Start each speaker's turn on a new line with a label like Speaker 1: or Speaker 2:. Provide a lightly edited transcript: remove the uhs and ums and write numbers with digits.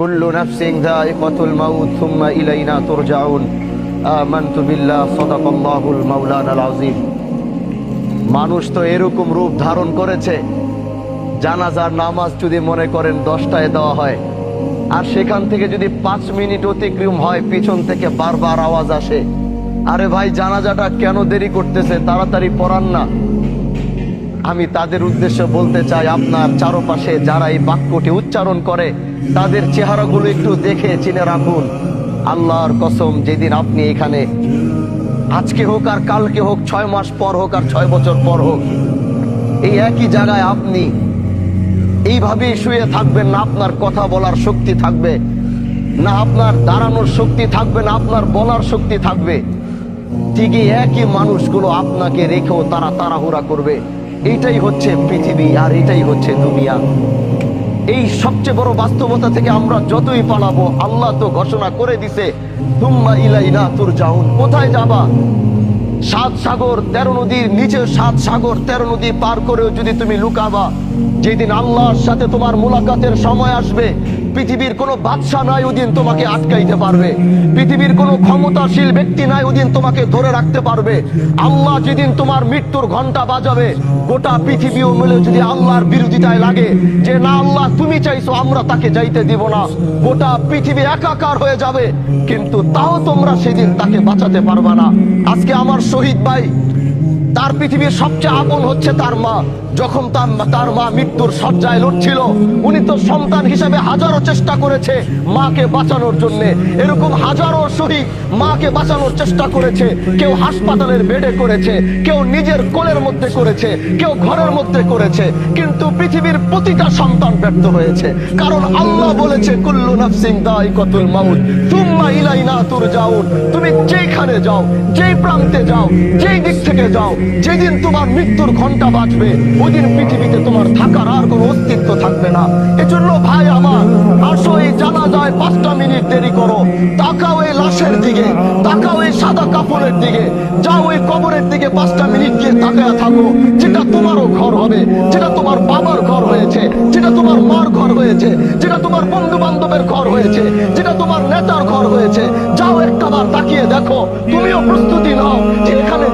Speaker 1: কুল্লু নাফসিন যায়িকাতুল মাউত সুম্মা ইলাইনা তুরজাউন। আমানতু বিল্লাহ, সাদাকাল্লাহুল মাওলানাল আযীম। মানুষ তো এরকম রূপ ধারণ করেছে, জানাজার নামাজ যদি মনে করেন 10টায় দেওয়া হয়, আর সেখান থেকে যদি 5 মিনিট অতিক্রম হয় পিছন থেকে বারবার আওয়াজ আসে, আরে ভাই জানাজাটা কেন দেরি করতেছে, তাড়াতাড়ি পড়ান না। আমি তাদের উদ্দেশ্যে বলতে চাই, আপনার চারপাশে যারা এই বাক্যটি উচ্চারণ করে তাদের চেহারাগুলো একটু দেখে চিনে রাখুন। আল্লাহর কসম, যেদিন আপনি এখানে, আজকে হোক আর কালকে হোক, 6 মাস পর হোক আর 6 বছর পর হোক, এই একই জায়গায় আপনি এইভাবেই শুয়ে থাকবেন, না আপনার কথা বলার শক্তি থাকবে, না আপনার দাঁড়ানোর শক্তি থাকবে, না আপনার বলার শক্তি থাকবে। ঠিকই একই মানুষগুলো আপনাকে রেখেও তারা তাড়াহুড়া করবে। এইটাই হচ্ছে পৃথিবী, আর এটাই হচ্ছে দুনিয়া। এই সবচেয়ে বড় বাস্তবতা থেকে আমরা যতই পালাবো, আল্লাহ তো ঘোষণা করে দিছে, সুম্মা ইলাইনা তুরজাউন। কোথায় যাবা? 7 সাগর 13 নদীর নিচে, 7 সাগর 13 নদী পার করেও যদি তুমি লুকাবা, যেদিন আল্লাহর সাথে তোমার মুলাকাতের সময় আসবে, পৃথিবীর কোনো বাদশা নাই ওদিন তোমাকে আটকাইতে পারবে, পৃথিবীর কোনো ক্ষমতাশীল ব্যক্তি নাই ওদিন তোমাকে ধরে রাখতে পারবে। আল্লাহ যেদিন তোমার মৃত্যুর ঘন্টা বাজাবে, গোটা পৃথিবীও মিলে যদি আল্লাহর বিরোধিতায় লাগে যে না আল্লাহ তুমি চাইছো, আমরা তাকে যাইতে দিব না, গোটা পৃথিবী একাকার হয়ে যাবে, কিন্তু তাও তোমরা সেদিন তাকে বাঁচাতে পারবে না। আজকে আমার শহীদ ভাই, তার পৃথিবীর সবচেয়ে আপন হচ্ছে তার মা। যখন তার মা মৃত্যুর শয্যায় লড়ছিল, উনি তো সন্তান হিসেবে হাজারো চেষ্টা করেছে মাকে বাঁচানোর জন্য। এরকম হাজারো শহীদ মাকে বাঁচানোর চেষ্টা করেছে। কেউ হাসপাতালের বেডে করেছে, কেউ নিজের কোলের মধ্যে করেছে, কেউ ঘরের মধ্যে করেছে, কিন্তু পৃথিবীর প্রতিটা সন্তান ব্যর্থ হয়েছে। কারণ আল্লাহ বলেছে, কুল্লু নাফসিন যায়িকাতুল মাউত সুম্মা ইলাইনা তুরজাউন। তুমি যেখানে যাও, যেই প্রান্তে যাও, যেই দিক থেকে যাও, যেদিন তোমার মৃত্যুর ঘন্টা বাজবে, ওই দিন পৃথিবীতে তোমার থাকার আর কোনো অস্তিত্ব থাকবে না। এজন্য ভাই আমার, আসো এই জানাজায় 5টা মিনিট দেরি করো, তাকাও এই লাশের দিকে, তাকাও এই সাদা কাপড়ের দিকে, যাও ওই কবরের দিকে 5টা মিনিট গিয়ে তাকায়া থাকো। যেটা তোমারও ঘর হবে, যেটা তোমার বাবার ঘর হয়েছে, যেটা তোমার মার ঘর হয়েছে, যেটা তোমার বন্ধু বান্ধবের ঘর হয়েছে, যেটা তোমার নেতার ঘর হয়েছে, যাও একটাবার তাকিয়ে দেখো। তুমিও প্রস্তুতি নাও যে এখানে